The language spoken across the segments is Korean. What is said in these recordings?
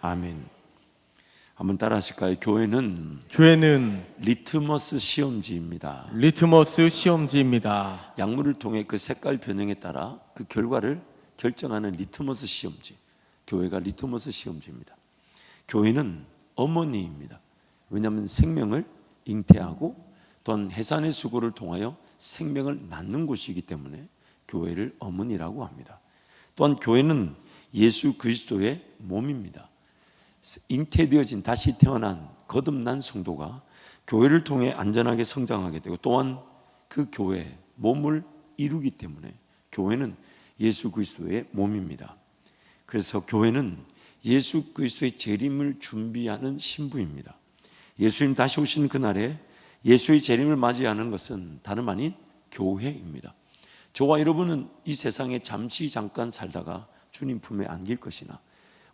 아멘. 한번 따라 하실까요? 교회는 리트머스 시험지입니다. 리트머스 시험지입니다. 약물을 통해 그 색깔 변형에 따라 그 결과를 결정하는 리트머스 시험지. 교회가 리트머스 시험지입니다. 교회는 어머니입니다. 왜냐하면 생명을 잉태하고 또한 해산의 수고를 통하여 생명을 낳는 곳이기 때문에 교회를 어머니라고 합니다. 또한 교회는 예수 그리스도의 몸입니다. 잉태되어진 다시 태어난 거듭난 성도가 교회를 통해 안전하게 성장하게 되고 또한 그 교회 몸을 이루기 때문에 교회는 예수 그리스도의 몸입니다. 그래서 교회는 예수 그리스도의 재림을 준비하는 신부입니다. 예수님 다시 오시는 그날에 예수의 재림을 맞이하는 것은 다름 아닌 교회입니다. 저와 여러분은 이 세상에 잠깐 살다가 주님 품에 안길 것이나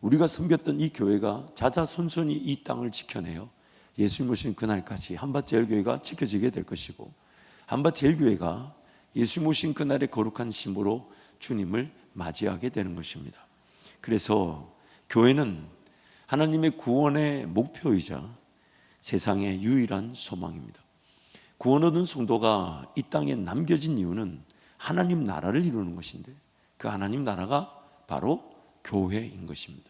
우리가 섬겼던 이 교회가 자자손손이 이 땅을 지켜내어 예수님 오신 그날까지 한밭제일교회가 지켜지게 될 것이고 한밭제일교회가 예수님 오신 그날의 거룩한 신부로 주님을 맞이하게 되는 것입니다. 그래서 교회는 하나님의 구원의 목표이자 세상의 유일한 소망입니다. 구원 얻은 성도가 이 땅에 남겨진 이유는 하나님 나라를 이루는 것인데 그 하나님 나라가 바로 교회인 것입니다.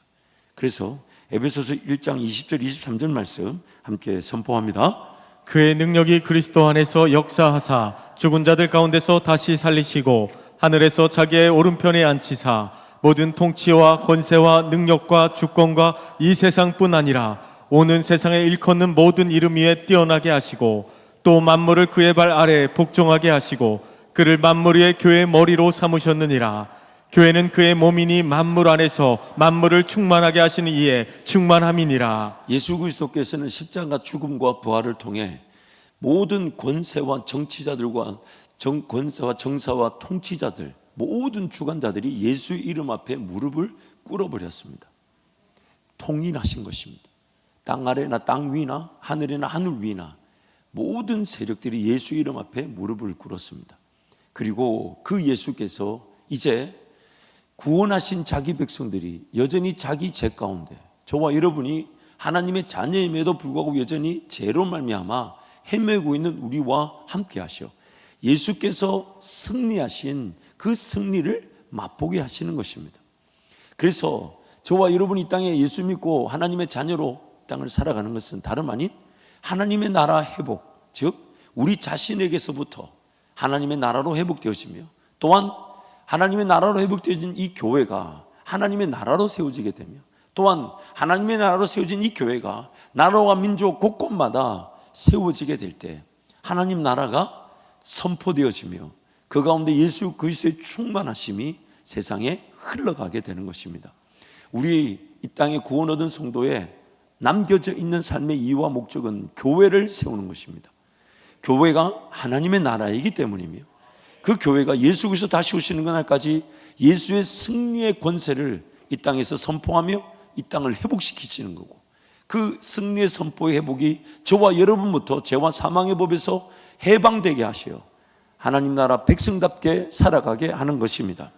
그래서 에베소서 1장 20절 23절 말씀 함께 선포합니다. 그의 능력이 그리스도 안에서 역사하사 죽은 자들 가운데서 다시 살리시고 하늘에서 자기의 오른편에 앉히사 모든 통치와 권세와 능력과 주권과 이 세상뿐 아니라 오는 세상에 일컫는 모든 이름 위에 뛰어나게 하시고 또 만물을 그의 발 아래에 복종하게 하시고 그를 만물 위의 교회의 머리로 삼으셨느니라. 교회는 그의 몸이니 만물 안에서 만물을 충만하게 하시는 이에 충만함이니라. 예수 그리스도께서는 십자가 죽음과 부활을 통해 모든 권세와 정치자들과 권세와 정사와 통치자들 모든 주관자들이 예수의 이름 앞에 무릎을 꿇어버렸습니다. 통일하신 것입니다. 땅 아래나 땅 위나 하늘이나 하늘 위나 모든 세력들이 예수 이름 앞에 무릎을 꿇었습니다. 그리고 그 예수께서 이제 구원하신 자기 백성들이 여전히 자기 죄 가운데 저와 여러분이 하나님의 자녀임에도 불구하고 여전히 죄로 말미암아 헤매고 있는 우리와 함께 하셔 예수께서 승리하신 그 승리를 맛보게 하시는 것입니다. 그래서 저와 여러분이 이 땅에 예수 믿고 하나님의 자녀로 땅을 살아가는 것은 다름 아닌 하나님의 나라 회복, 즉 우리 자신에게서부터 하나님의 나라로 회복되어지며 또한 하나님의 나라로 회복되어진 이 교회가 하나님의 나라로 세워지게 되며 또한 하나님의 나라로 세워진 이 교회가 나라와 민족 곳곳마다 세워지게 될 때 하나님 나라가 선포되어지며 그 가운데 예수 그리스도의 충만하심이 세상에 흘러가게 되는 것입니다. 우리 이 땅에 구원 얻은 성도의 남겨져 있는 삶의 이유와 목적은 교회를 세우는 것입니다. 교회가 하나님의 나라이기 때문이며 그 교회가 예수 그리스도 다시 오시는 그날까지 예수의 승리의 권세를 이 땅에서 선포하며 이 땅을 회복시키시는 거고 그 승리의 선포의 회복이 저와 여러분부터 죄와 사망의 법에서 해방되게 하시어 하나님 나라 백성답게 살아가게 하는 것입니다.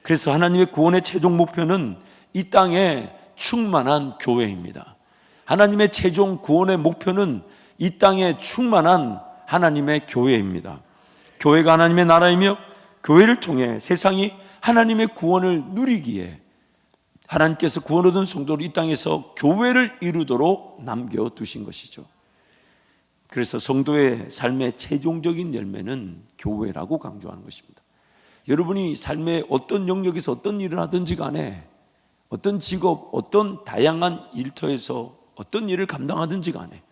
그래서 하나님의 구원의 최종 목표는 이 땅에 충만한 교회입니다. 하나님의 최종 구원의 목표는 이 땅에 충만한 하나님의 교회입니다. 교회가 하나님의 나라이며 교회를 통해 세상이 하나님의 구원을 누리기에 하나님께서 구원 얻은 성도를 이 땅에서 교회를 이루도록 남겨두신 것이죠. 그래서 성도의 삶의 최종적인 열매는 교회라고 강조하는 것입니다. 여러분이 삶의 어떤 영역에서 어떤 일을 하든지 간에 어떤 직업, 어떤 다양한 일터에서 어떤 일을 감당하든지 간에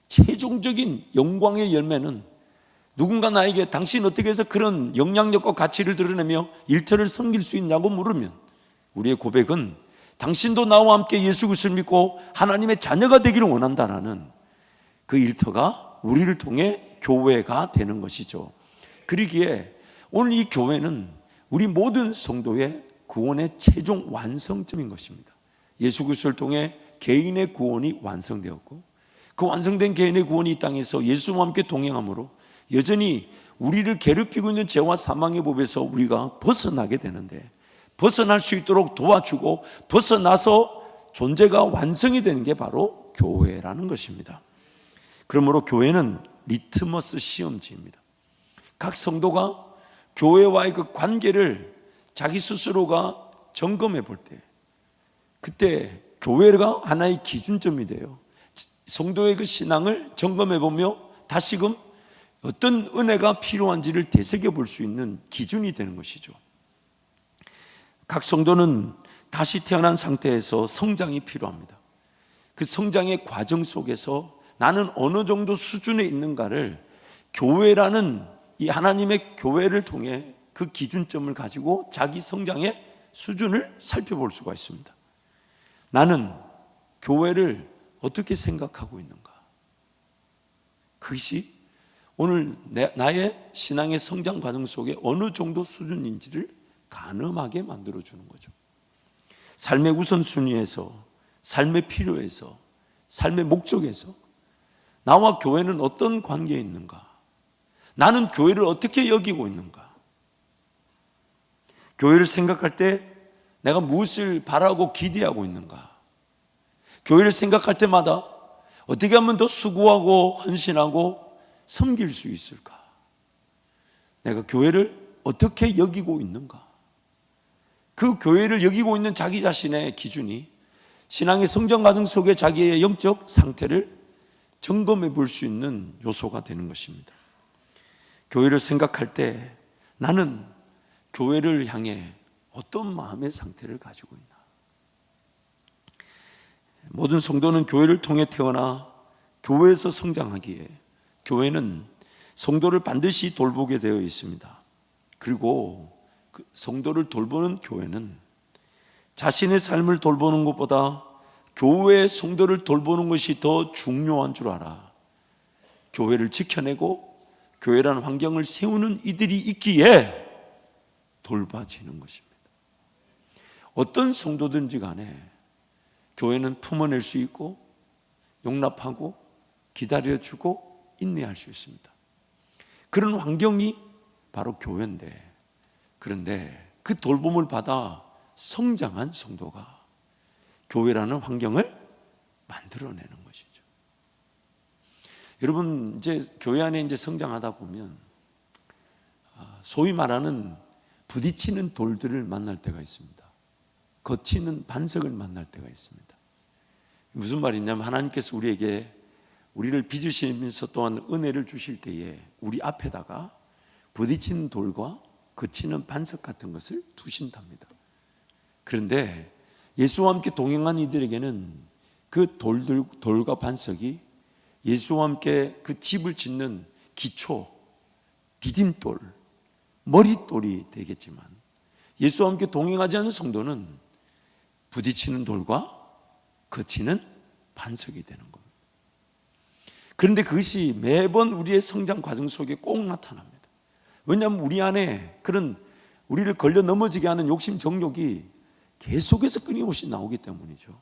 최종적인 영광의 열매는 누군가 나에게 당신 어떻게 해서 그런 영향력과 가치를 드러내며 일터를 섬길 수 있냐고 물으면 우리의 고백은 당신도 나와 함께 예수 그리스도를 믿고 하나님의 자녀가 되기를 원한다라는 그 일터가 우리를 통해 교회가 되는 것이죠. 그러기에 오늘 이 교회는 우리 모든 성도의 구원의 최종 완성점인 것입니다. 예수 그리스도를 통해 개인의 구원이 완성되었고 그 완성된 개인의 구원이 이 땅에서 예수와 함께 동행함으로 여전히 우리를 괴롭히고 있는 죄와 사망의 법에서 우리가 벗어나게 되는데 벗어날 수 있도록 도와주고 벗어나서 존재가 완성이 되는 게 바로 교회라는 것입니다. 그러므로 교회는 리트머스 시험지입니다. 각 성도가 교회와의 그 관계를 자기 스스로가 점검해 볼 때, 그때 교회가 하나의 기준점이 돼요. 성도의 그 신앙을 점검해 보며 다시금 어떤 은혜가 필요한지를 되새겨 볼 수 있는 기준이 되는 것이죠. 각 성도는 다시 태어난 상태에서 성장이 필요합니다. 그 성장의 과정 속에서 나는 어느 정도 수준에 있는가를 교회라는 이 하나님의 교회를 통해 그 기준점을 가지고 자기 성장의 수준을 살펴볼 수가 있습니다. 나는 교회를 어떻게 생각하고 있는가? 그것이 오늘 나의 신앙의 성장 과정 속에 어느 정도 수준인지를 가늠하게 만들어주는 거죠. 삶의 우선순위에서, 삶의 필요에서, 삶의 목적에서 나와 교회는 어떤 관계에 있는가? 나는 교회를 어떻게 여기고 있는가? 교회를 생각할 때 내가 무엇을 바라고 기대하고 있는가? 교회를 생각할 때마다 어떻게 하면 더 수고하고 헌신하고 섬길 수 있을까? 내가 교회를 어떻게 여기고 있는가? 그 교회를 여기고 있는 자기 자신의 기준이 신앙의 성장 과정 속에 자기의 영적 상태를 점검해 볼 수 있는 요소가 되는 것입니다. 교회를 생각할 때 나는 교회를 향해 어떤 마음의 상태를 가지고 있나? 모든 성도는 교회를 통해 태어나 교회에서 성장하기에 교회는 성도를 반드시 돌보게 되어 있습니다. 그리고 그 성도를 돌보는 교회는 자신의 삶을 돌보는 것보다 교회의 성도를 돌보는 것이 더 중요한 줄 알아. 교회를 지켜내고 교회라는 환경을 세우는 이들이 있기에 돌봐지는 것입니다. 어떤 성도든지 간에 교회는 품어낼 수 있고 용납하고 기다려주고 인내할 수 있습니다. 그런 환경이 바로 교회인데, 그런데 그 돌봄을 받아 성장한 성도가 교회라는 환경을 만들어내는 것이죠. 여러분, 이제 교회 안에 이제 성장하다 보면 소위 말하는 부딪히는 돌들을 만날 때가 있습니다. 거치는 반석을 만날 때가 있습니다. 무슨 말이냐면 하나님께서 우리를 빚으시면서 또한 은혜를 주실 때에 우리 앞에다가 부딪히는 돌과 거치는 반석 같은 것을 두신답니다. 그런데 예수와 함께 동행한 이들에게는 그 돌과 반석이 예수와 함께 그 집을 짓는 기초, 디딤돌, 머릿돌이 되겠지만 예수와 함께 동행하지 않은 성도는 부딪히는 돌과 거치는 반석이 되는 겁니다. 그런데 그것이 매번 우리의 성장 과정 속에 꼭 나타납니다. 왜냐하면 우리 안에 그런 우리를 걸려 넘어지게 하는 욕심, 정욕이 계속해서 끊임없이 나오기 때문이죠.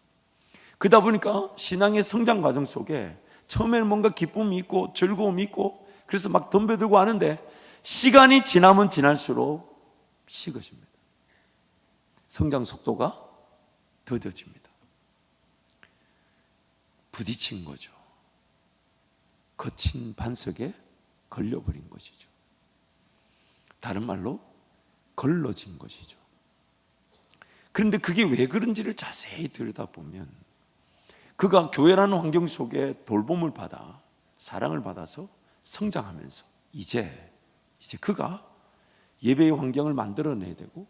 그러다 보니까 신앙의 성장 과정 속에 처음에는 뭔가 기쁨이 있고 즐거움이 있고 그래서 막 덤벼들고 하는데 시간이 지나면 지날수록 식어집니다. 성장 속도가 더뎌집니다. 부딪힌 거죠. 거친 반석에 걸려버린 것이죠. 다른 말로 걸러진 것이죠. 그런데 그게 왜 그런지를 자세히 들여다보면 그가 교회라는 환경 속에 돌봄을 받아 사랑을 받아서 성장하면서 이제 그가 예배의 환경을 만들어내야 되고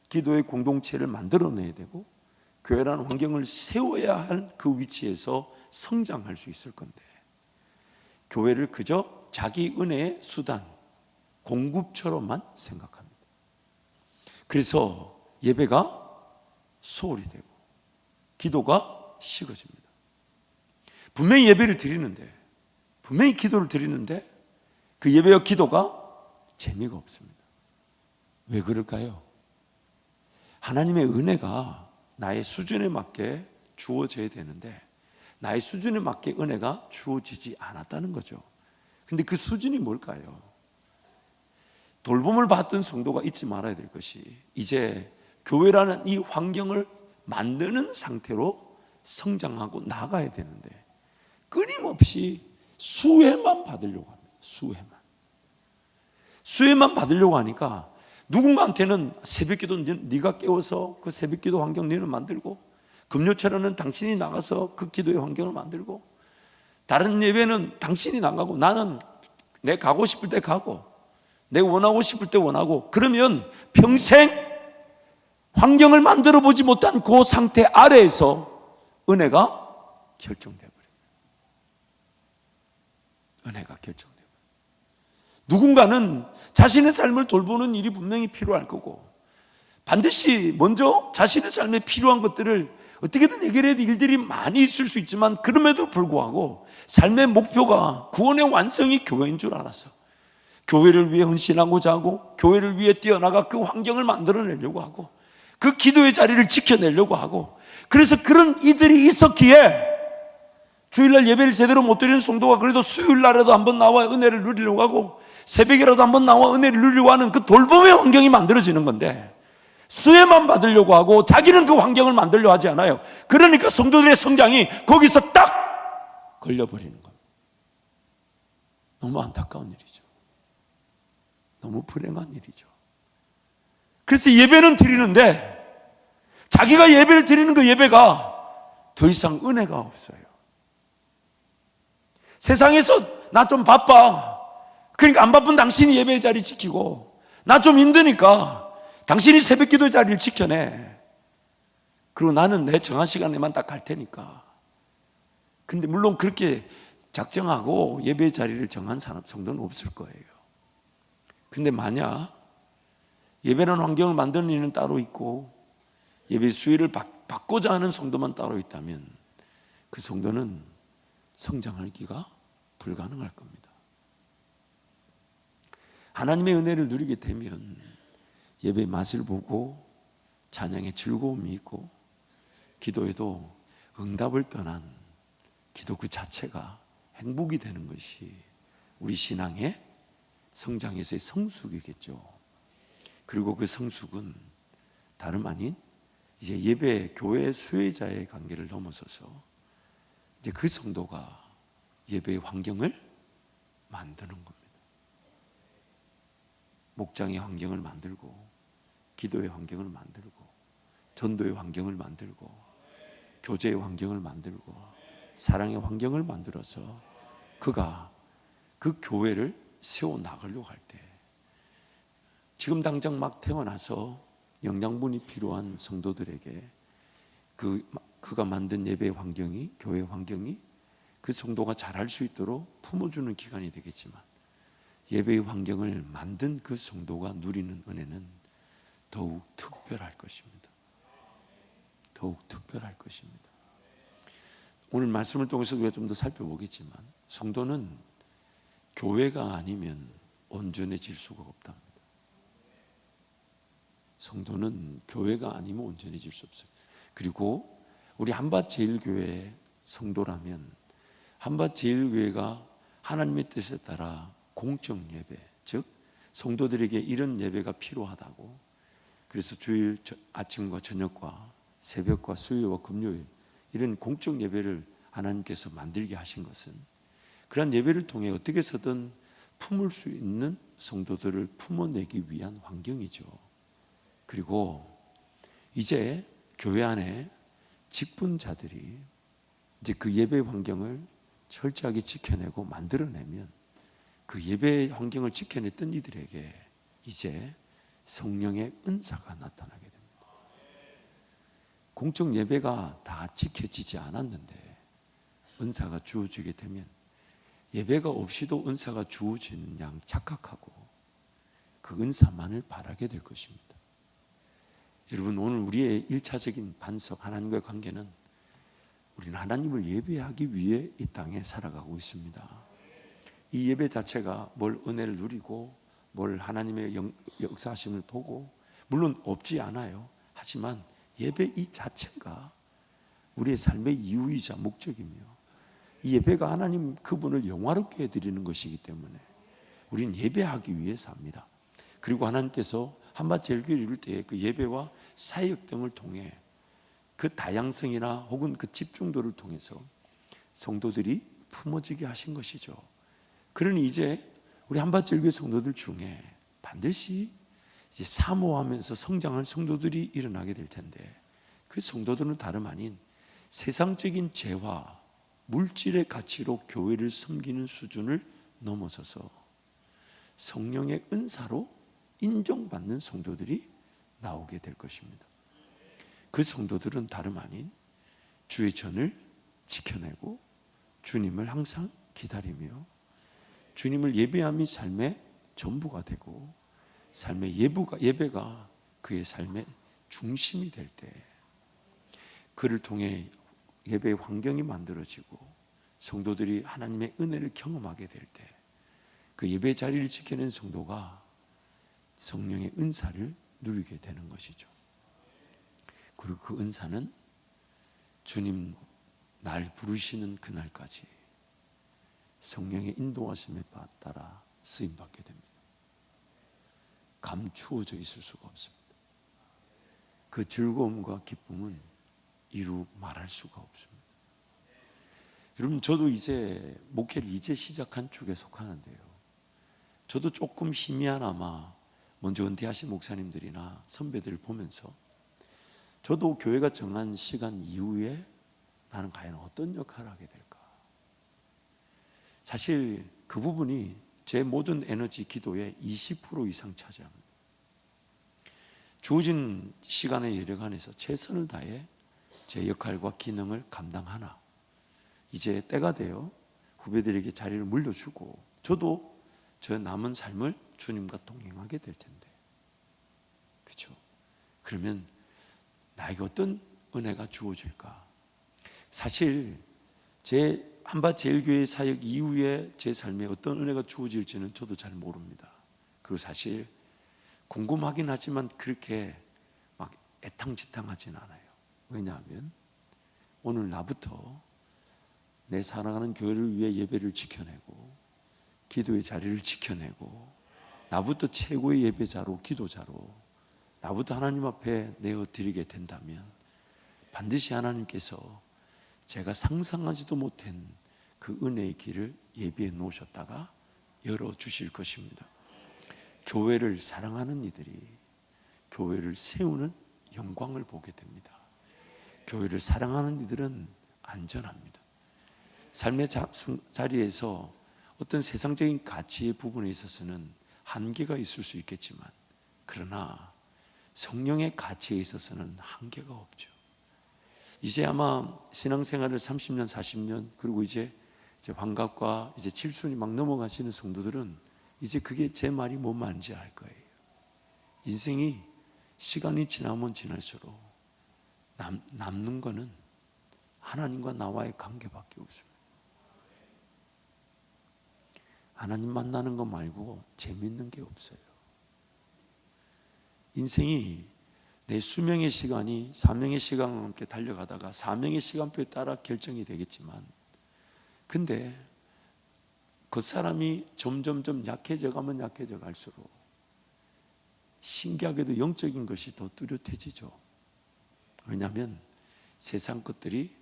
기도의 공동체를 만들어내야 되고 교회라는 환경을 세워야 할 그 위치에서 성장할 수 있을 건데 교회를 그저 자기 은혜의 수단, 공급처럼만 생각합니다. 그래서 예배가 소홀히 되고 기도가 식어집니다. 분명히 예배를 드리는데, 분명히 기도를 드리는데 그 예배와 기도가 재미가 없습니다. 왜 그럴까요? 하나님의 은혜가 나의 수준에 맞게 주어져야 되는데 나의 수준에 맞게 은혜가 주어지지 않았다는 거죠. 근데 그 수준이 뭘까요? 돌봄을 받던 성도가 잊지 말아야 될 것이 이제 교회라는 이 환경을 만드는 상태로 성장하고 나가야 되는데 끊임없이 수혜만 받으려고 합니다. 수혜만 받으려고 하니까 누군가한테는 새벽기도 네가 깨워서 그 새벽기도 환경 너는 만들고, 금요철에는 당신이 나가서 그 기도의 환경을 만들고, 다른 예배는 당신이 나가고, 나는 내 가고 싶을 때 가고, 내가 원하고 싶을 때 원하고, 그러면 평생 환경을 만들어 보지 못한 그 상태 아래에서 은혜가 결정돼 버려요. 은혜가 결정돼 버려요. 누군가는 자신의 삶을 돌보는 일이 분명히 필요할 거고, 반드시 먼저 자신의 삶에 필요한 것들을 어떻게든 해결해야 될 일들이 많이 있을 수 있지만, 그럼에도 불구하고 삶의 목표가 구원의 완성이 교회인 줄 알아서 교회를 위해 헌신하고자 하고, 교회를 위해 뛰어나가 그 환경을 만들어내려고 하고, 그 기도의 자리를 지켜내려고 하고, 그래서 그런 이들이 있었기에 주일날 예배를 제대로 못 드리는 성도가 그래도 수요일날에도 한번 나와 은혜를 누리려고 하고, 새벽이라도 한번 나와 은혜를 누리려고 하는 그 돌봄의 환경이 만들어지는 건데, 수혜만 받으려고 하고 자기는 그 환경을 만들려 하지 않아요. 그러니까 성도들의 성장이 거기서 딱 걸려버리는 겁니다. 너무 안타까운 일이죠. 너무 불행한 일이죠. 그래서 예배는 드리는데 자기가 예배를 드리는 그 예배가 더 이상 은혜가 없어요. 세상에서 나 좀 바빠, 그러니까 안 바쁜 당신이 예배 자리 지키고, 나 좀 힘드니까 당신이 새벽 기도 자리를 지켜내. 그리고 나는 내 정한 시간에만 딱 갈 테니까. 근데 물론 그렇게 작정하고 예배 자리를 정한 사람, 성도는 없을 거예요. 근데 만약 예배라는 환경을 만드는 이는 따로 있고 예배 수위를 받고자 하는 성도만 따로 있다면 그 성도는 성장하기가 불가능할 겁니다. 하나님의 은혜를 누리게 되면 예배의 맛을 보고 찬양의 즐거움이 있고, 기도에도 응답을 떠난 기도 그 자체가 행복이 되는 것이 우리 신앙의 성장에서의 성숙이겠죠. 그리고 그 성숙은 다름 아닌 이제 예배, 교회 수혜자의 관계를 넘어서서 이제 그 성도가 예배의 환경을 만드는 겁니다. 목장의 환경을 만들고, 기도의 환경을 만들고, 전도의 환경을 만들고, 교제의 환경을 만들고, 사랑의 환경을 만들어서 그가 그 교회를 세워나가려고 할 때, 지금 당장 막 태어나서 영양분이 필요한 성도들에게 그가 만든 예배의 환경이, 교회의 환경이 그 성도가 잘할 수 있도록 품어주는 기간이 되겠지만, 예배의 환경을 만든 그 성도가 누리는 은혜는 더욱 특별할 것입니다. 더욱 특별할 것입니다. 오늘 말씀을 통해서 우리가 좀 더 살펴보겠지만, 성도는 교회가 아니면 온전해질 수가 없답니다. 성도는 교회가 아니면 온전해질 수 없어요. 그리고 우리 한밭제일교회 성도라면 한밭제일교회가 하나님의 뜻에 따라 공적 예배, 즉 성도들에게 이런 예배가 필요하다고, 그래서 주일 아침과 저녁과 새벽과 수요일과 금요일 이런 공적 예배를 하나님께서 만들게 하신 것은 그런 예배를 통해 어떻게 해서든 품을 수 있는 성도들을 품어내기 위한 환경이죠. 그리고 이제 교회 안에 직분자들이 이제 그 예배 환경을 철저하게 지켜내고 만들어내면 그 예배 환경을 지켜냈던 이들에게 이제 성령의 은사가 나타나게 됩니다. 공적 예배가 다 지켜지지 않았는데 은사가 주어지게 되면 예배가 없이도 은사가 주어지는 양 착각하고 그 은사만을 바라게 될 것입니다. 여러분, 오늘 우리의 1차적인 반석, 하나님과의 관계는 우리는 하나님을 예배하기 위해 이 땅에 살아가고 있습니다. 이 예배 자체가 뭘 은혜를 누리고 뭘 하나님의 역사하심을 보고 물론 없지 않아요. 하지만 예배 이 자체가 우리의 삶의 이유이자 목적이며 이 예배가 하나님 그분을 영화롭게 해드리는 것이기 때문에 우리는 예배하기 위해서 합니다. 그리고 하나님께서 한밭제일교회를 이룰 때 그 예배와 사역 등을 통해 그 다양성이나 혹은 그 집중도를 통해서 성도들이 품어지게 하신 것이죠. 그러니 이제 우리 한밭절교회 성도들 중에 반드시 이제 사모하면서 성장할 성도들이 일어나게 될 텐데, 그 성도들은 다름 아닌 세상적인 재화, 물질의 가치로 교회를 섬기는 수준을 넘어서서 성령의 은사로 인정받는 성도들이 나오게 될 것입니다. 그 성도들은 다름 아닌 주의 전을 지켜내고 주님을 항상 기다리며 주님을 예배함이 삶의 전부가 되고 삶의 예배가 그의 삶의 중심이 될 때, 그를 통해 예배의 환경이 만들어지고 성도들이 하나님의 은혜를 경험하게 될 때, 그 예배 자리를 지키는 성도가 성령의 은사를 누리게 되는 것이죠. 그리고 그 은사는 주님 날 부르시는 그날까지 성령의 인도하심에 따라 쓰임받게 됩니다. 감추어져 있을 수가 없습니다. 그 즐거움과 기쁨은 이루 말할 수가 없습니다. 여러분, 저도 이제 목회를 이제 시작한 축에 속하는데요, 저도 조금 희미하나마 먼저 은퇴하신 목사님들이나 선배들을 보면서 저도 교회가 정한 시간 이후에 나는 과연 어떤 역할을 하게 될까? 사실 그 부분이 제 모든 에너지 기도의 20% 이상 차지합니다. 주어진 시간의 여력 안에서 최선을 다해 제 역할과 기능을 감당하나 이제 때가 되어 후배들에게 자리를 물려주고 저도 저 남은 삶을 주님과 동행하게 될 텐데, 그렇죠? 그러면 나에게 어떤 은혜가 주어질까? 사실 제 한밭제일교회 사역 이후에 제 삶에 어떤 은혜가 주어질지는 저도 잘 모릅니다. 그리고 사실 궁금하긴 하지만 그렇게 막 애탕지탕하진 않아요. 왜냐하면 오늘 나부터 내 사랑하는 교회를 위해 예배를 지켜내고 기도의 자리를 지켜내고 나부터 최고의 예배자로, 기도자로 나부터 하나님 앞에 내어드리게 된다면 반드시 하나님께서 제가 상상하지도 못한 그 은혜의 길을 예비해 놓으셨다가 열어주실 것입니다. 교회를 사랑하는 이들이 교회를 세우는 영광을 보게 됩니다. 교회를 사랑하는 이들은 안전합니다. 삶의 자리에서 어떤 세상적인 가치의 부분에 있어서는 한계가 있을 수 있겠지만, 그러나 성령의 가치에 있어서는 한계가 없죠. 이제 아마 신앙생활을 30년, 40년, 그리고 이제 환갑과 이제 칠순이 막 넘어가시는 성도들은 이제 그게 제 말이 뭔 말인지 알 거예요. 인생이 시간이 지나면 지날수록 남는 거는 하나님과 나와의 관계밖에 없습니다. 하나님 만나는 거 말고 재밌는 게 없어요. 인생이 내 수명의 시간이 사명의 시간과 함께 달려가다가 사명의 시간표에 따라 결정이 되겠지만, 근데 그 사람이 점점점 약해져 가면 약해져 갈수록 신기하게도 영적인 것이 더 뚜렷해지죠. 왜냐하면 세상 것들이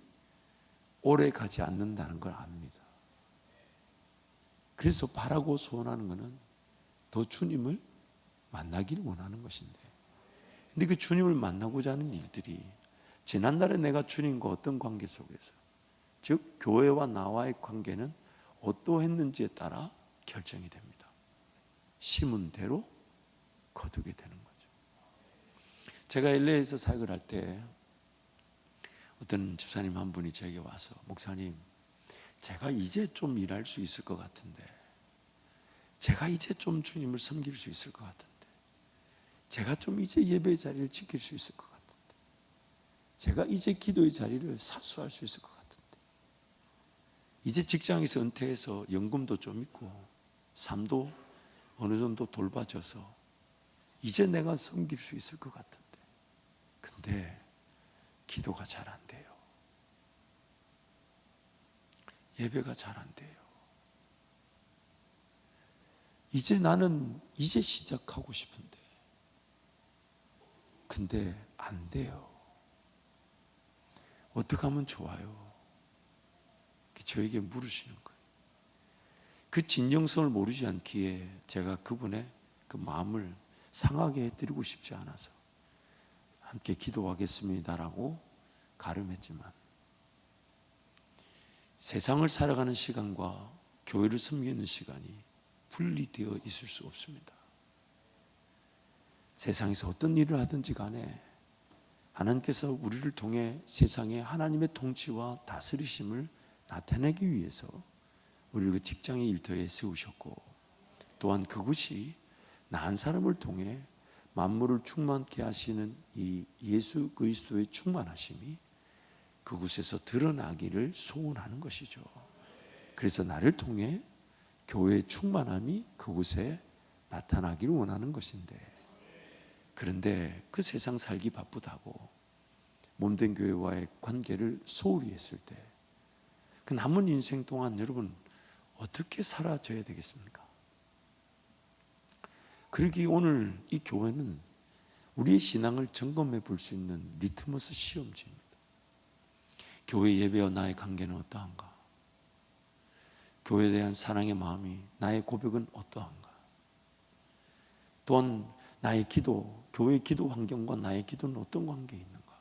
오래 가지 않는다는 걸 압니다. 그래서 바라고 소원하는 것은 더 주님을 만나기를 원하는 것인데, 근데 그 주님을 만나고자 하는 일들이 지난날에 내가 주님과 어떤 관계 속에서, 즉 교회와 나와의 관계는 어떠했는지에 따라 결정이 됩니다. 심은 대로 거두게 되는 거죠. 제가 LA에서 사역을 할 때 어떤 집사님 한 분이 저에게 와서, 목사님, 제가 이제 좀 일할 수 있을 것 같은데, 제가 이제 좀 주님을 섬길 수 있을 것 같은데, 제가 좀 이제 예배의 자리를 지킬 수 있을 것 같은데, 제가 이제 기도의 자리를 사수할 수 있을 것 같은데, 이제 직장에서 은퇴해서 연금도 좀 있고 삶도 어느 정도 돌봐져서 이제 내가 섬길 수 있을 것 같은데, 근데 기도가 잘 안 돼요. 예배가 잘 안 돼요. 이제 나는 이제 시작하고 싶은데, 근데 안 돼요. 어떻게 하면 좋아요? 저에게 물으시는 거예요. 그 진정성을 모르지 않기에 제가 그분의 그 마음을 상하게 해드리고 싶지 않아서 함께 기도하겠습니다라고 가름했지만, 세상을 살아가는 시간과 교회를 섬기는 시간이 분리되어 있을 수 없습니다. 세상에서 어떤 일을 하든지 간에 하나님께서 우리를 통해 세상에 하나님의 통치와 다스리심을 나타내기 위해서 우리를 그 직장의 일터에 세우셨고, 또한 그것이 나 한 사람을 통해 만물을 충만케 하시는 이 예수 그리스도의 충만하심이 그곳에서 드러나기를 소원하는 것이죠. 그래서 나를 통해 교회의 충만함이 그곳에 나타나기를 원하는 것인데, 그런데 그 세상 살기 바쁘다고 몸된 교회와의 관계를 소홀히 했을 때 그 남은 인생 동안 여러분 어떻게 살아줘야 되겠습니까? 그러기 오늘 이 교회는 우리의 신앙을 점검해 볼 수 있는 리트머스 시험지입니다. 교회 예배와 나의 관계는 어떠한가? 교회에 대한 사랑의 마음이, 나의 고백은 어떠한가? 또한 나의 기도, 교회의 기도 환경과 나의 기도는 어떤 관계에 있는가?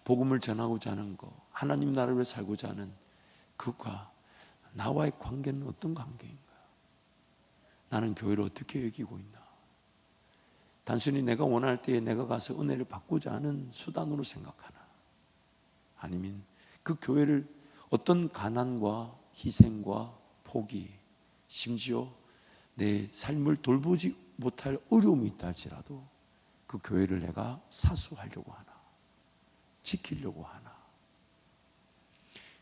복음을 전하고자 하는 것, 하나님 나라를 위해 살고자 하는 그가 나와의 관계는 어떤 관계인가? 나는 교회를 어떻게 여기고 있나? 단순히 내가 원할 때에 내가 가서 은혜를 받고자 하는 수단으로 생각하나? 아니면 그 교회를 어떤 가난과 희생과 포기, 심지어 내 삶을 돌보지 못할 어려움이 있다 할지라도 그 교회를 내가 사수하려고 하나? 지키려고 하나?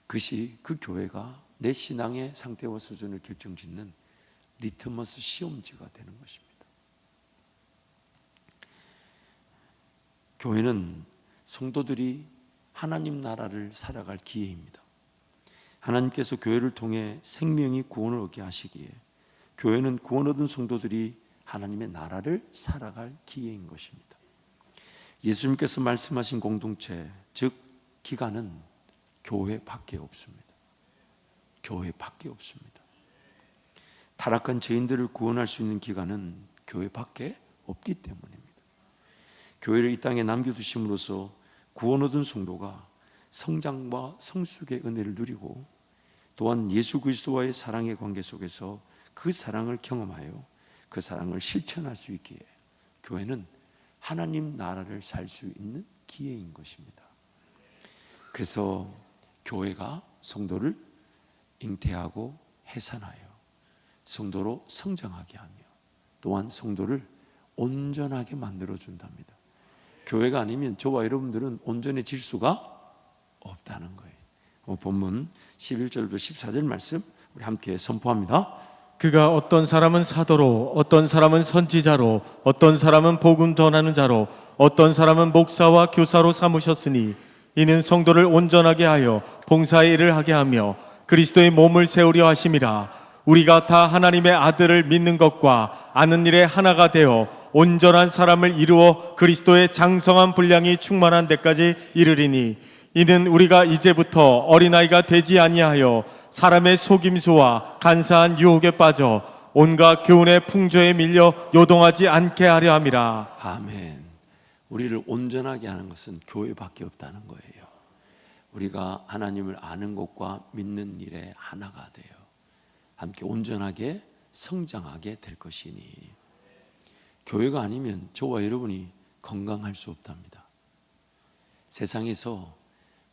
그것이 그 교회가 내 신앙의 상태와 수준을 결정짓는 리트머스 시험지가 되는 것입니다. 교회는 성도들이 하나님 나라를 살아갈 기회입니다. 하나님께서 교회를 통해 생명이 구원을 얻게 하시기에 교회는 구원 얻은 성도들이 하나님의 나라를 살아갈 기회인 것입니다. 예수님께서 말씀하신 공동체, 즉 기간은 교회밖에 없습니다. 교회밖에 없습니다. 타락한 죄인들을 구원할 수 있는 기간은 교회밖에 없기 때문입니다. 교회를 이 땅에 남겨두심으로써 구원 얻은 성도가 성장과 성숙의 은혜를 누리고, 또한 예수 그리스도와의 사랑의 관계 속에서 그 사랑을 경험하여 그 사랑을 실천할 수 있기에 교회는 하나님 나라를 살 수 있는 기회인 것입니다. 그래서 교회가 성도를 잉태하고 해산하여 성도로 성장하게 하며, 또한 성도를 온전하게 만들어준답니다. 교회가 아니면 저와 여러분들은 온전해질 수가 없다는 거예요. 본문 11절부터 14절 말씀 우리 함께 선포합니다. 그가 어떤 사람은 사도로, 어떤 사람은 선지자로, 어떤 사람은 복음 전하는 자로, 어떤 사람은 목사와 교사로 삼으셨으니 이는 성도를 온전하게 하여 봉사의 일을 하게 하며 그리스도의 몸을 세우려 하심이라. 우리가 다 하나님의 아들을 믿는 것과 아는 일에 하나가 되어 온전한 사람을 이루어 그리스도의 장성한 분량이 충만한 데까지 이르리니, 이는 우리가 이제부터 어린아이가 되지 아니하여 사람의 속임수와 간사한 유혹에 빠져 온갖 교훈의 풍조에 밀려 요동하지 않게 하려 함이라. 아멘. 우리를 온전하게 하는 것은 교회밖에 없다는 거예요. 우리가 하나님을 아는 것과 믿는 일에 하나가 돼요. 함께 온전하게 성장하게 될 것이니, 교회가 아니면 저와 여러분이 건강할 수 없답니다. 세상에서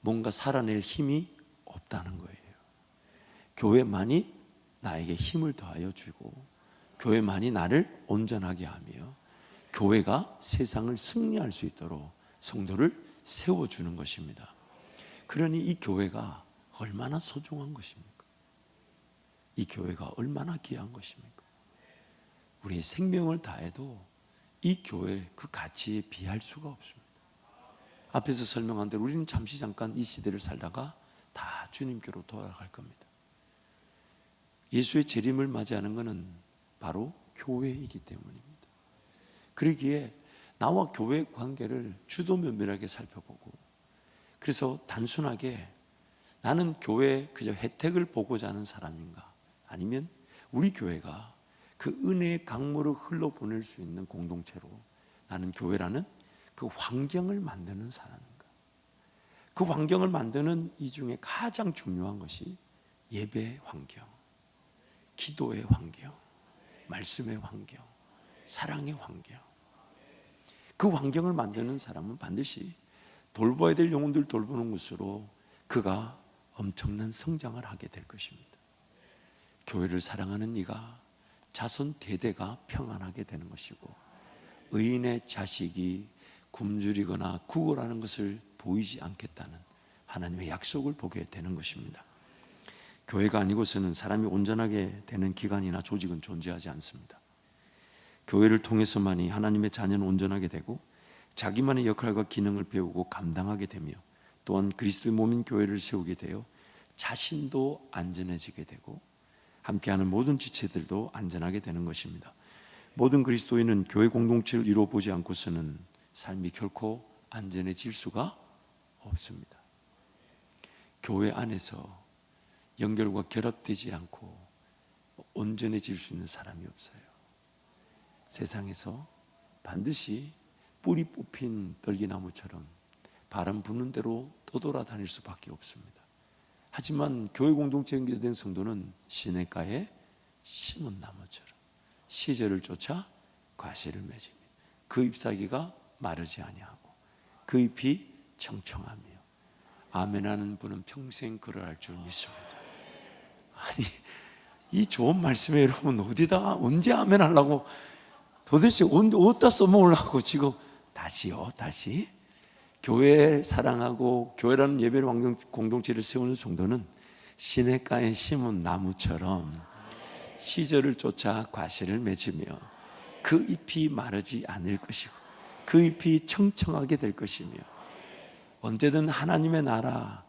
뭔가 살아낼 힘이 없다는 거예요. 교회만이 나에게 힘을 더하여 주고, 교회만이 나를 온전하게 하며, 교회가 세상을 승리할 수 있도록 성도를 세워주는 것입니다. 그러니 이 교회가 얼마나 소중한 것입니까? 이 교회가 얼마나 귀한 것입니까? 우리의 생명을 다해도 이 교회의 그 가치에 비할 수가 없습니다. 앞에서 설명한 대로 우리는 잠시 잠깐 이 시대를 살다가 다 주님께로 돌아갈 겁니다. 예수의 재림을 맞이하는 것은 바로 교회이기 때문입니다. 그러기에 나와 교회의 관계를 주도 면밀하게 살펴보고, 그래서 단순하게 나는 교회 그저 혜택을 보고자 하는 사람인가, 아니면 우리 교회가 그 은혜의 강물을 흘러보낼 수 있는 공동체로 나는 교회라는 그 환경을 만드는 사람인가. 그 환경을 만드는 이 중에 가장 중요한 것이 예배의 환경, 기도의 환경, 말씀의 환경, 사랑의 환경. 그 환경을 만드는 사람은 반드시 돌봐야 될 영혼들 돌보는 것으로 그가 엄청난 성장을 하게 될 것입니다. 교회를 사랑하는 네가 자손 대대가 평안하게 되는 것이고, 의인의 자식이 굶주리거나 구걸하는 것을 보이지 않겠다는 하나님의 약속을 보게 되는 것입니다. 교회가 아니고서는 사람이 온전하게 되는 기관이나 조직은 존재하지 않습니다. 교회를 통해서만이 하나님의 자녀는 온전하게 되고 자기만의 역할과 기능을 배우고 감당하게 되며, 또한 그리스도의 몸인 교회를 세우게 되어 자신도 안전해지게 되고 함께하는 모든 지체들도 안전하게 되는 것입니다. 모든 그리스도인은 교회 공동체를 이루어보지 않고서는 삶이 결코 안전해질 수가 없습니다. 교회 안에서 연결과 결합되지 않고 온전해질 수 있는 사람이 없어요. 세상에서 반드시 뿌리 뽑힌 떨기나무처럼 바람 부는 대로 떠돌아다닐 수밖에 없습니다. 하지만 교회 공동체에 연결된 성도는 시냇가에 심은 나무처럼 시절을 쫓아 과실을 맺으며 그 잎사귀가 마르지 아니하고 그 잎이 청청하며 아멘하는 분은 평생 그러할 줄 믿습니다. 아니, 이 좋은 말씀에 여러분 어디다가 언제 아멘하려고, 도대체 어디다 써먹으려고 지금 다시요, 다시. 교회 사랑하고 교회라는 예배의 환경 공동체를 세우는 성도는 시냇가에 심은 나무처럼 시절을 쫓아 과실을 맺으며 그 잎이 마르지 않을 것이고 그 잎이 청청하게 될 것이며 언제든 하나님의 나라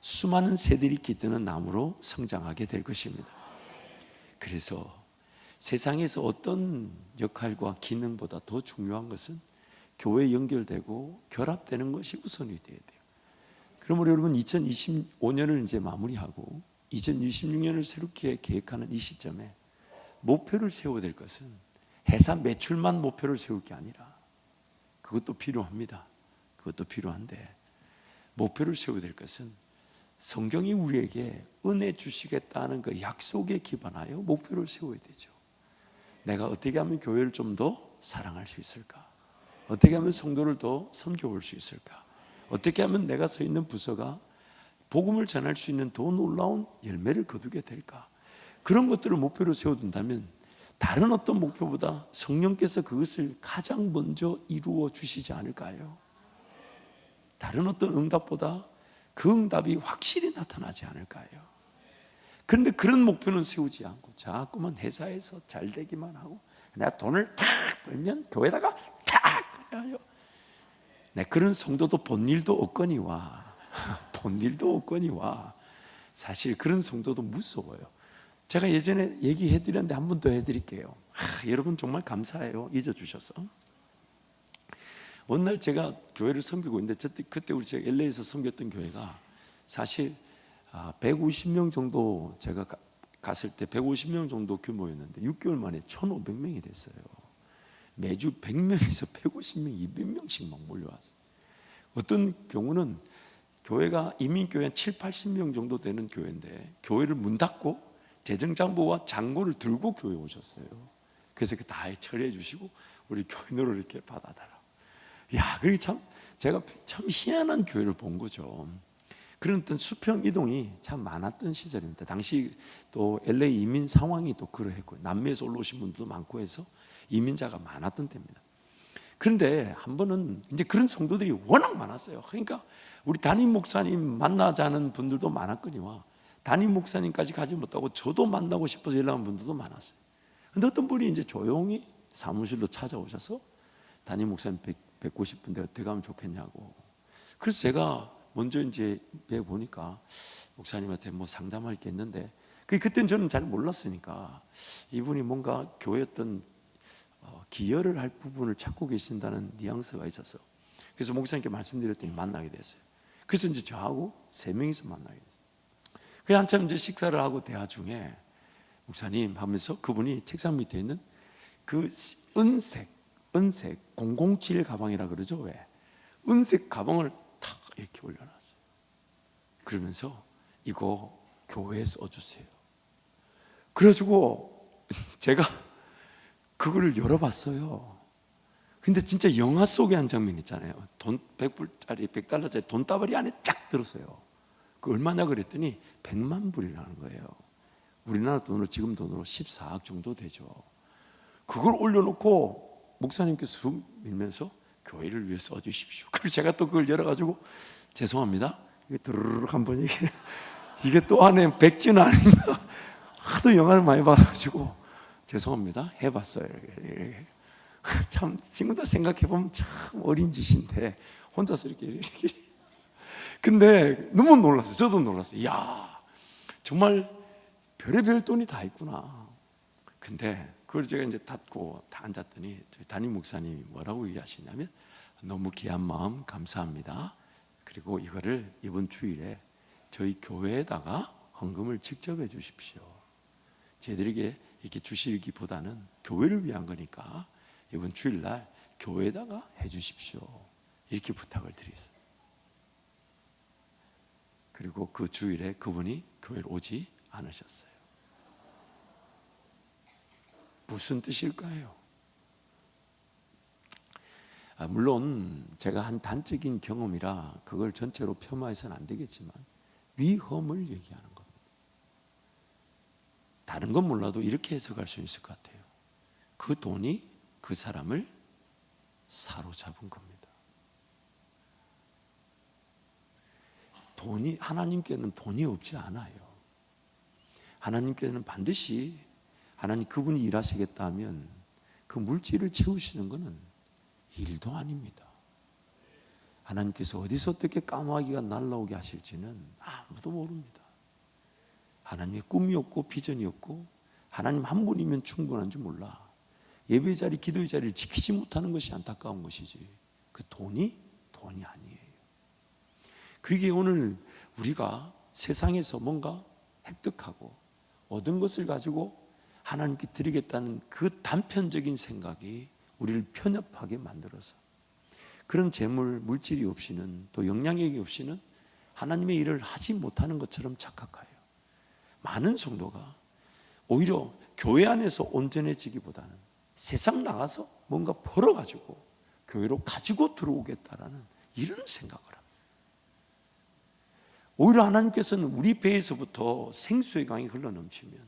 수많은 새들이 깃드는 나무로 성장하게 될 것입니다. 그래서 세상에서 어떤 역할과 기능보다 더 중요한 것은 교회에 연결되고 결합되는 것이 우선이 되어야 돼요. 그러므로 여러분 2025년을 이제 마무리하고 2026년을 새롭게 계획하는 이 시점에 목표를 세워야 될 것은 회사 매출만 목표를 세울 게 아니라, 그것도 필요합니다. 그것도 필요한데 목표를 세워야 될 것은 성경이 우리에게 은혜 주시겠다는 그 약속에 기반하여 목표를 세워야 되죠. 내가 어떻게 하면 교회를 좀 더 사랑할 수 있을까? 어떻게 하면 성도를 더 섬겨볼 수 있을까? 어떻게 하면 내가 서 있는 부서가 복음을 전할 수 있는 더 놀라운 열매를 거두게 될까? 그런 것들을 목표로 세워둔다면 다른 어떤 목표보다 성령께서 그것을 가장 먼저 이루어 주시지 않을까요? 다른 어떤 응답보다 그 응답이 확실히 나타나지 않을까요? 그런데 그런 목표는 세우지 않고 자꾸만 회사에서 잘 되기만 하고 내가 돈을 탁 벌면 교회다가 탁 해요. 네, 그런 성도도 본 일도 없거니와 본 일도 없거니와 사실 그런 성도도 무서워요. 제가 예전에 얘기해 드렸는데 한 번 더 해드릴게요. 여러분 정말 감사해요. 잊어주셔서. 어느 날 제가 교회를 섬기고 있는데 그때 우리 제가 LA에서 섬겼던 교회가 사실 150명 정도, 제가 갔을 때 150명 정도 규모였는데 6개월 만에 1,500명이 됐어요. 매주 100명에서 150명, 200명씩 막 몰려왔어요. 어떤 경우는 교회가 이민교회 한 7, 80명 정도 되는 교회인데 교회를 문 닫고 재정장부와 장고를 들고 교회에 오셨어요. 그래서 그 다 처리해 주시고 우리 교인으로 이렇게 받아달라고. 야, 그게 제가 참 희한한 교회를 본 거죠. 그런 어떤 수평 이동이 참 많았던 시절입니다. 당시 또 LA 이민 상황이 또 그러했고 남미에서 올라오신 분들도 많고 해서 이민자가 많았던 때입니다. 그런데 한 번은 이제 그런 성도들이 워낙 많았어요. 그러니까 우리 담임 목사님 만나자는 분들도 많았거니와 담임 목사님까지 가지 못하고 저도 만나고 싶어서 연락한 분들도 많았어요. 근데 어떤 분이 이제 조용히 사무실로 찾아오셔서 담임 목사님 뵙고 싶은데 어떻게 하면 좋겠냐고. 그래서 제가 먼저 이제 뵈보니까 목사님한테 뭐 상담할 게 있는데 그때는 저는 잘 몰랐으니까 이분이 뭔가 교회 어떤 기여를 할 부분을 찾고 계신다는 뉘앙스가 있어서 그래서 목사님께 말씀드렸더니 만나게 됐어요. 그래서 이제 저하고 3명이서 만나게 됐어요. 그래 한참 이제 식사를 하고 대화 중에 목사님 하면서 그분이 책상 밑에 있는 그 은색 007 가방이라 그러죠. 왜? 은색 가방을 탁 이렇게 올려놨어요. 그러면서 이거 교회에 써주세요. 그래가지고 제가 그거를 열어봤어요. 근데 진짜 영화 속의 한 장면 있잖아요. 돈 100불짜리 100달러짜리 돈다발이 안에 쫙 들었어요. 그 얼마냐 그랬더니 100만 불이라는 거예요. 우리나라 돈으로 지금 돈으로 14억 정도 되죠. 그걸 올려놓고 목사님께서 숨 밀면서 교회를 위해 써주십시오. 그리고 제가 또 그걸 열어가지고 죄송합니다. 이게 드르륵 한번 이게 또 안에 백지는 아닌가. 하도 영화를 많이 봐가지고 죄송합니다. 해봤어요. 이렇게. 참 지금도 생각해보면 참 어린 짓인데 혼자서 이렇게. 근데 너무 놀랐어요. 저도 놀랐어요. 이야, 정말 별의별 돈이 다 있구나. 근데 그걸 제가 이제 닫고 다 앉았더니 저희 담임 목사님이 뭐라고 얘기하시냐면 너무 귀한 마음 감사합니다. 그리고 이거를 이번 주일에 저희 교회에다가 헌금을 직접 해 주십시오. 저희들에게 이렇게 주시기보다는 교회를 위한 거니까 이번 주일날 교회에다가 해 주십시오. 이렇게 부탁을 드렸어요. 그리고 그 주일에 그분이 교회를 오지 않으셨어요. 무슨 뜻일까요? 물론 제가 한 단적인 경험이라 그걸 전체로 폄하해서는 안 되겠지만 위험을 얘기하는 겁니다. 다른 건 몰라도 이렇게 해석할 수 있을 것 같아요. 그 돈이 그 사람을 사로잡은 겁니다. 돈이, 하나님께는 돈이 없지 않아요. 하나님께는 반드시 하나님 그분이 일하시겠다 하면 그 물질을 채우시는 것은 일도 아닙니다. 하나님께서 어디서 어떻게 까마귀가 날라오게 하실지는 아무도 모릅니다. 하나님의 꿈이 없고 비전이 없고 하나님 한 분이면 충분한지 몰라. 예배 자리, 기도의 자리를 지키지 못하는 것이 안타까운 것이지 그 돈이 아니에요. 그러기에 오늘 우리가 세상에서 뭔가 획득하고 얻은 것을 가지고 하나님께 드리겠다는 그 단편적인 생각이 우리를 편협하게 만들어서 그런 재물, 물질이 없이는 또 영향력이 없이는 하나님의 일을 하지 못하는 것처럼 착각해요. 많은 성도가 오히려 교회 안에서 온전해지기보다는 세상 나가서 뭔가 벌어가지고 교회로 가지고 들어오겠다라는 이런 생각을 합니다. 오히려 하나님께서는 우리 배에서부터 생수의 강이 흘러넘치면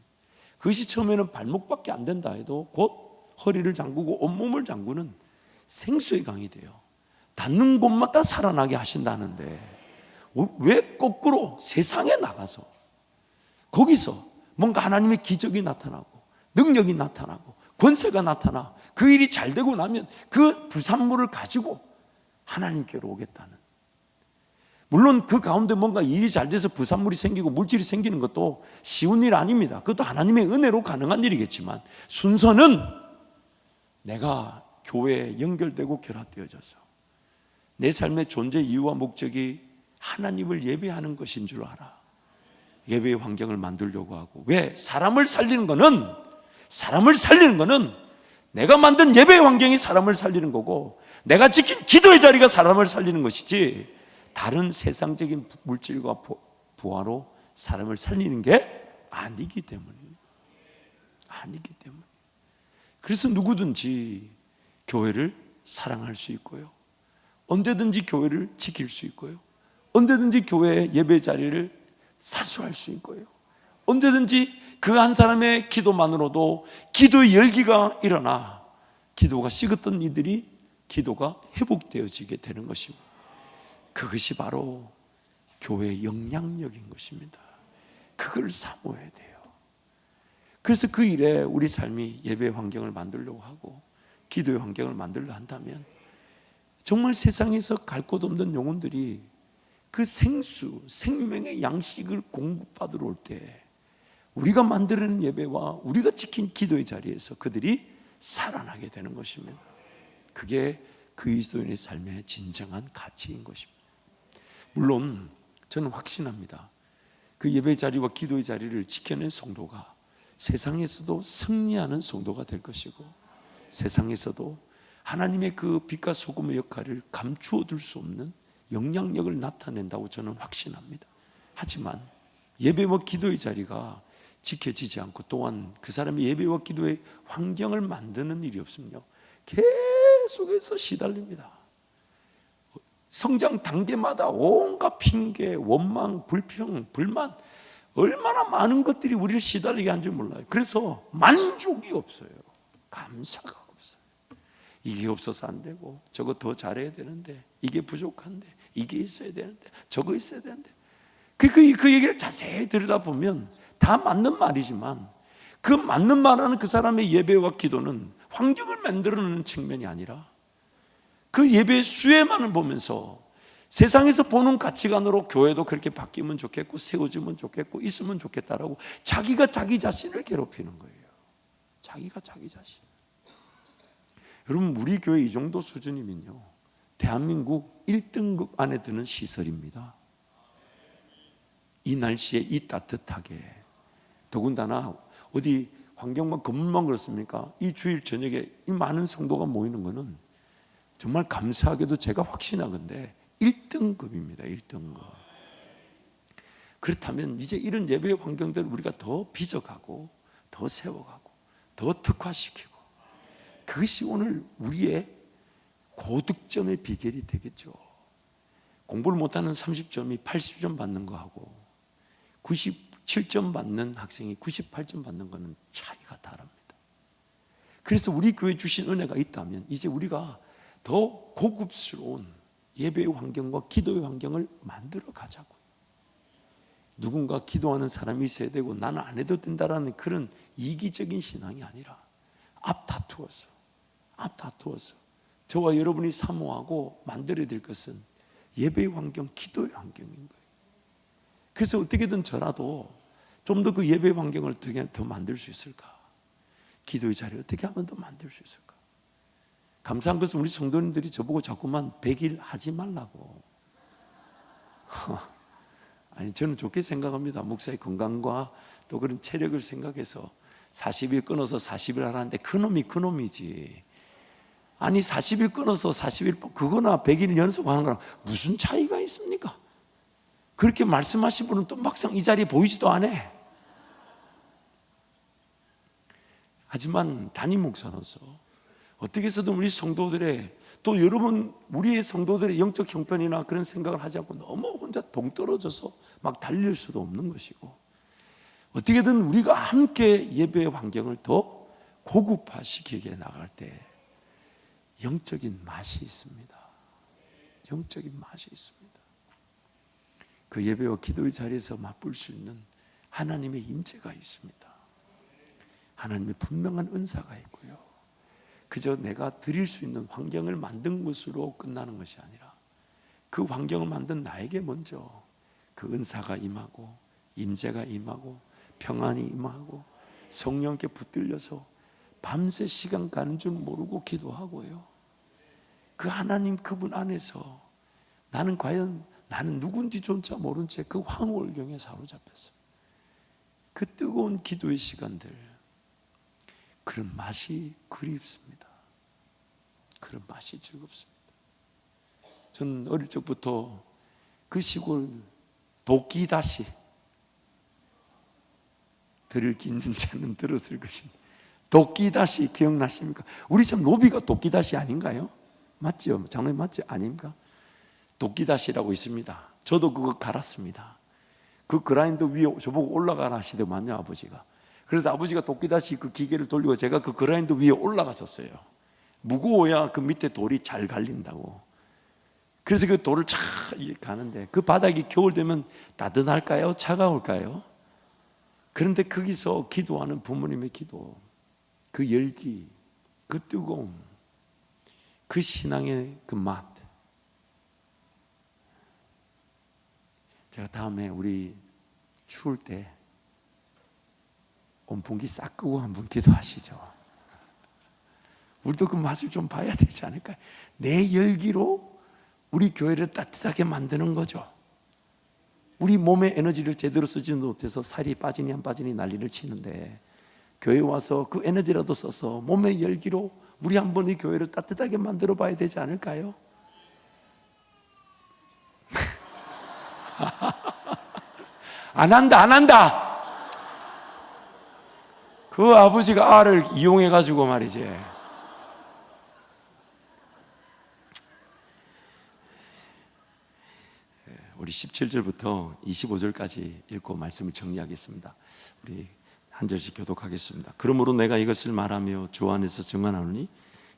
그것이 처음에는 발목밖에 안 된다 해도 곧 허리를 잠그고 온몸을 잠그는 생수의 강이 돼요. 닿는 곳마다 살아나게 하신다는데 왜 거꾸로 세상에 나가서 거기서 뭔가 하나님의 기적이 나타나고 능력이 나타나고 권세가 나타나 그 일이 잘 되고 나면 그 부산물을 가지고 하나님께로 오겠다는, 물론 그 가운데 뭔가 일이 잘 돼서 부산물이 생기고 물질이 생기는 것도 쉬운 일 아닙니다. 그것도 하나님의 은혜로 가능한 일이겠지만 순서는 내가 교회에 연결되고 결합되어져서 내 삶의 존재 이유와 목적이 하나님을 예배하는 것인 줄 알아. 예배의 환경을 만들려고 하고, 왜? 사람을 살리는 거는 내가 만든 예배의 환경이 사람을 살리는 거고 내가 지킨 기도의 자리가 사람을 살리는 것이지 다른 세상적인 물질과 부하로 사람을 살리는 게 아니기 때문입니다. 그래서 누구든지 교회를 사랑할 수 있고요, 언제든지 교회를 지킬 수 있고요, 언제든지 교회의 예배 자리를 사수할 수 있고요, 언제든지 그 한 사람의 기도만으로도 기도의 열기가 일어나 기도가 식었던 이들이 기도가 회복되어지게 되는 것입니다. 그것이 바로 교회의 영향력인 것입니다. 그걸 사모해야 돼요. 그래서 그 일에 우리 삶이 예배 환경을 만들려고 하고 기도의 환경을 만들려 한다면 정말 세상에서 갈 곳 없는 영혼들이 그 생명의 양식을 공급받으러 올 때 우리가 만드는 예배와 우리가 지킨 기도의 자리에서 그들이 살아나게 되는 것입니다. 그게 그리스도인의 삶의 진정한 가치인 것입니다. 물론 저는 확신합니다. 그 예배 자리와 기도의 자리를 지켜낸 성도가 세상에서도 승리하는 성도가 될 것이고, 세상에서도 하나님의 그 빛과 소금의 역할을 감추어 둘 수 없는 영향력을 나타낸다고 저는 확신합니다. 하지만 예배와 기도의 자리가 지켜지지 않고, 또한 그 사람의 예배와 기도의 환경을 만드는 일이 없으면요, 계속해서 시달립니다. 성장 단계마다 온갖 핑계, 원망, 불평, 불만, 얼마나 많은 것들이 우리를 시달리게 한 줄 몰라요. 그래서 만족이 없어요. 감사가 없어요. 이게 없어서 안 되고, 저거 더 잘해야 되는데, 이게 부족한데, 이게 있어야 되는데, 저거 있어야 되는데. 그 얘기를 자세히 들여다보면 다 맞는 말이지만, 그 맞는 말하는 그 사람의 예배와 기도는 환경을 만들어내는 측면이 아니라, 그 예배의 수혜만을 보면서 세상에서 보는 가치관으로 교회도 그렇게 바뀌면 좋겠고, 세워지면 좋겠고, 있으면 좋겠다라고 자기가 자기 자신을 괴롭히는 거예요. 자기가 자기 자신. 여러분, 우리 교회 이 정도 수준이면요, 대한민국 1등급 안에 드는 시설입니다. 이 날씨에 이 따뜻하게, 더군다나 어디 환경만 건물만 그렇습니까? 이 주일 저녁에 이 많은 성도가 모이는 거는 정말 감사하게도 제가 확신하건대 1등급입니다. 1등급. 그렇다면 이제 이런 예배의 환경들을 우리가 더 빚어가고, 더 세워가고, 더 특화시키고, 그것이 오늘 우리의 고득점의 비결이 되겠죠. 공부를 못하는 30점이 80점 받는 거하고 97점 받는 학생이 98점 받는 거는 차이가 다릅니다. 그래서 우리 교회 주신 은혜가 있다면 이제 우리가 더 고급스러운 예배의 환경과 기도의 환경을 만들어 가자고요. 누군가 기도하는 사람이 있어야 되고 나는 안 해도 된다라는 그런 이기적인 신앙이 아니라 앞다투어서 저와 여러분이 사모하고 만들어야 될 것은 예배의 환경, 기도의 환경인 거예요. 그래서 어떻게든 저라도 좀 더 그 예배의 환경을 어떻게 더 만들 수 있을까? 기도의 자리 어떻게 하면 더 만들 수 있을까? 감사한 것은 우리 성도님들이 저보고 자꾸만 100일 하지 말라고. 아니, 저는 좋게 생각합니다. 목사의 건강과 또 그런 체력을 생각해서 40일 끊어서 40일 하라는데 그놈이지. 아니, 40일 끊어서 40일, 그거나 100일 연속하는 거랑 무슨 차이가 있습니까? 그렇게 말씀하신 분은 또 막상 이 자리에 보이지도 않아. 하지만 담임 목사로서 어떻게 해서든 우리 성도들의, 또 여러분 우리의 성도들의 영적 형편이나 그런 생각을 하지 않고 너무 혼자 동떨어져서 막 달릴 수도 없는 것이고, 어떻게든 우리가 함께 예배의 환경을 더 고급화시키게 나갈 때 영적인 맛이 있습니다. 영적인 맛이 있습니다. 그 예배와 기도의 자리에서 맛볼 수 있는 하나님의 임재가 있습니다. 하나님의 분명한 은사가 있고요. 그저 내가 드릴 수 있는 환경을 만든 것으로 끝나는 것이 아니라 그 환경을 만든 나에게 먼저 그 은사가 임하고 임재가 임하고 평안이 임하고 성령께 붙들려서 밤새 시간 가는 줄 모르고 기도하고요. 그 하나님 그분 안에서 나는 과연 나는 누군지조차 모른 채 그 황홀경에 사로잡혔어. 그 뜨거운 기도의 시간들, 그런 맛이 그립습니다. 그런 맛이 즐겁습니다. 저는 어릴 적부터 그 시골 도끼다시, 들을 기 있는 자는 들었을 것입니다. 도끼다시 기억나십니까? 우리 참 노비가 도끼다시 아닌가요? 맞죠? 장로님 맞죠? 아닙니까? 도끼다시라고 있습니다. 저도 그거 갈았습니다. 그 그라인더 위에 저보고 올라가라 하시더만요, 아버지가. 그래서 아버지가 도끼다시 그 기계를 돌리고 제가 그 그라인더 위에 올라갔었어요. 무거워야 그 밑에 돌이 잘 갈린다고. 그래서 그 돌을 차 가는데 그 바닥이 겨울 되면 따뜻할까요? 차가울까요? 그런데 거기서 기도하는 부모님의 기도, 그 열기, 그 뜨거움, 그 신앙의 그 맛. 제가 다음에 우리 추울 때 온풍기 싹 끄고 한번 기도하시죠. 우리도 그 맛을 좀 봐야 되지 않을까요? 내 열기로 우리 교회를 따뜻하게 만드는 거죠. 우리 몸의 에너지를 제대로 쓰지 못해서 살이 빠지니 안 빠지니 난리를 치는데 교회 와서 그 에너지라도 써서 몸의 열기로 우리 한번 이 교회를 따뜻하게 만들어 봐야 되지 않을까요? 안 한다. 그 아버지가 알을 이용해 가지고 말이지. 우리 17절부터 25절까지 읽고 말씀을 정리하겠습니다. 우리 한 절씩 교독하겠습니다. 그러므로 내가 이것을 말하며 주 안에서 증언하노니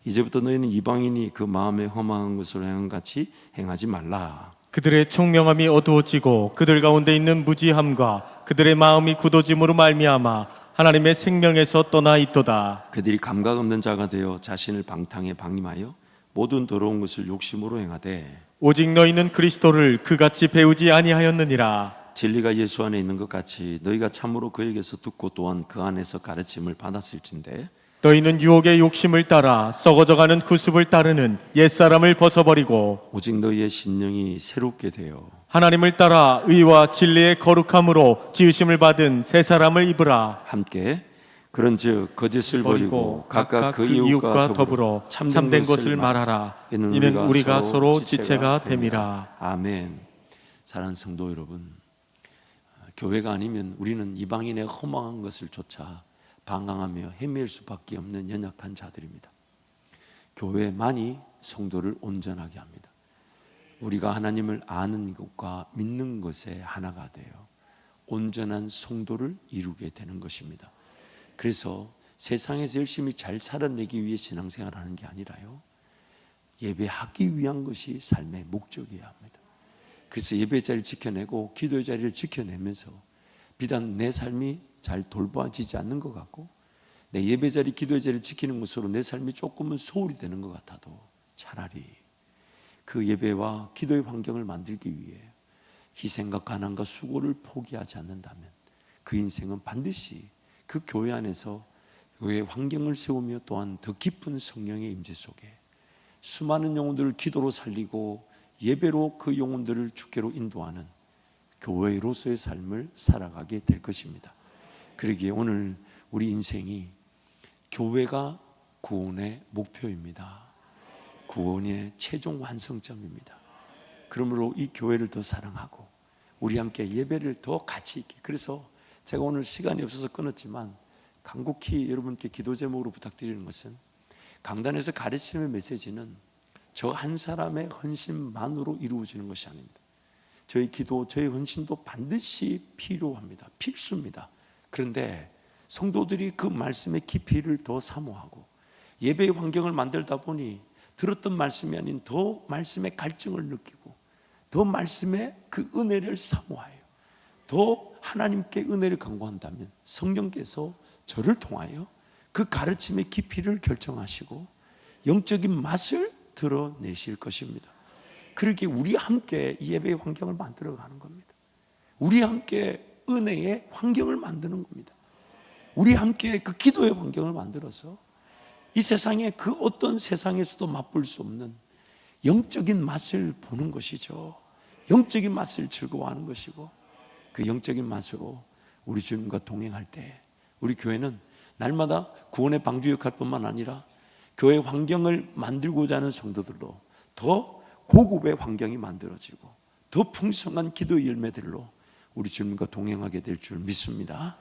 이제부터 너희는 이방인이 그 마음에 허망한 것으로 행한 같이 행하지 말라. 그들의 총명함이 어두워지고 그들 가운데 있는 무지함과 그들의 마음이 굳어짐으로 말미암아 하나님의 생명에서 떠나 있도다. 그들이 감각 없는 자가 되어 자신을 방탕에 방임하여 모든 더러운 것을 욕심으로 행하되 오직 너희는 그리스도를 그같이 배우지 아니하였느니라. 진리가 예수 안에 있는 것 같이 너희가 참으로 그에게서 듣고 또한 그 안에서 가르침을 받았을진데 너희는 유혹의 욕심을 따라 썩어져가는 구습을 따르는 옛사람을 벗어버리고 오직 너희의 심령이 새롭게 되어 하나님을 따라 의와 진리의 거룩함으로 지으심을 받은 새 사람을 입으라. 함께 그런즉 거짓을 버리고 각각 그 이웃과 이웃과 더불어 참된 것을 말하라. 이는 우리가 서로 지체가 됨이라. 아멘. 사랑하는 성도 여러분, 교회가 아니면 우리는 이방인의 허망한 것을 쫓아 방황하며 헤맬 수밖에 없는 연약한 자들입니다. 교회만이 성도를 온전하게 합니다. 우리가 하나님을 아는 것과 믿는 것에 하나가 되어 온전한 성도를 이루게 되는 것입니다. 그래서 세상에서 열심히 잘 살아내기 위해 신앙생활을 하는 게 아니라요, 예배하기 위한 것이 삶의 목적이어야 합니다. 그래서 예배 자리를 지켜내고 기도의 자리를 지켜내면서 비단 내 삶이 잘 돌봐지지 않는 것 같고 내 예배 자리, 기도의 자리를 지키는 것으로 내 삶이 조금은 소홀히 되는 것 같아도 차라리 그 예배와 기도의 환경을 만들기 위해 희생과 가난과 수고를 포기하지 않는다면 그 인생은 반드시 그 교회 안에서 교회의 환경을 세우며 또한 더 깊은 성령의 임재 속에 수많은 영혼들을 기도로 살리고 예배로 그 영혼들을 주께로 인도하는 교회로서의 삶을 살아가게 될 것입니다. 그러기에 오늘 우리 인생이 교회가 구원의 목표입니다. 구원의 최종 완성점입니다. 그러므로 이 교회를 더 사랑하고 우리 함께 예배를 더 가치 있게, 그래서 제가 오늘 시간이 없어서 끊었지만 간곡히 여러분께 기도 제목으로 부탁드리는 것은, 강단에서 가르치는 메시지는 저 한 사람의 헌신만으로 이루어지는 것이 아닙니다. 저희 기도, 저희 헌신도 반드시 필요합니다. 필수입니다. 그런데 성도들이 그 말씀의 깊이를 더 사모하고 예배의 환경을 만들다 보니 들었던 말씀이 아닌 더 말씀의 갈증을 느끼고 더 말씀의 그 은혜를 사모하여 더 하나님께 은혜를 간구한다면 성령께서 저를 통하여 그 가르침의 깊이를 결정하시고 영적인 맛을 드러내실 것입니다. 그렇게 우리 함께 이 예배의 환경을 만들어가는 겁니다. 우리 함께 은혜의 환경을 만드는 겁니다. 우리 함께 그 기도의 환경을 만들어서 이 세상에 그 어떤 세상에서도 맛볼 수 없는 영적인 맛을 보는 것이죠. 영적인 맛을 즐거워하는 것이고, 그 영적인 맛으로 우리 주님과 동행할 때 우리 교회는 날마다 구원의 방주 역할 뿐만 아니라 교회 환경을 만들고자 하는 성도들로 더 고급의 환경이 만들어지고 더 풍성한 기도의 열매들로 우리 주님과 동행하게 될 줄 믿습니다.